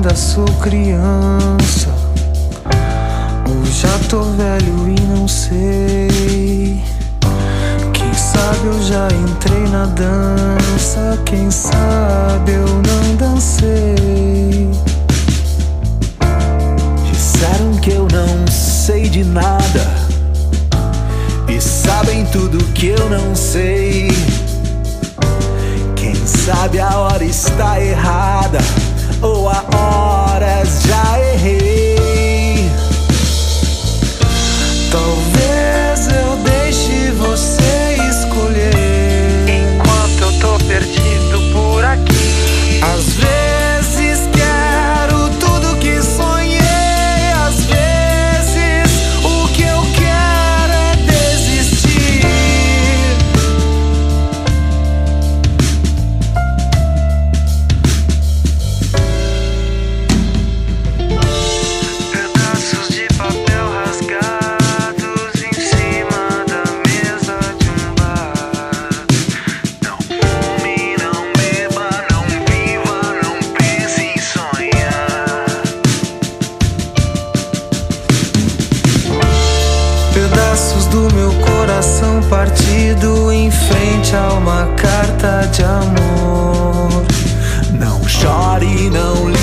ainda sou criança, ou já tô velho e não sei. Quem sabe eu já entrei na dança, quem sabe eu não dancei. Disseram que eu não sei de nada e sabem tudo que eu não sei. Quem sabe a hora está errada ou há horas já errei. Talvez eu deixe você escolher enquanto eu tô perdido por aqui. Às vezes quero tudo que sonhei, às vezes o que eu quero é desistir. Pedaços de papel rasgados em cima da mesa de um bar. Não fume, não beba, não viva, não pense em sonhar. Pedaços do meu coração partido em frente a uma carta de amor. Não chore, não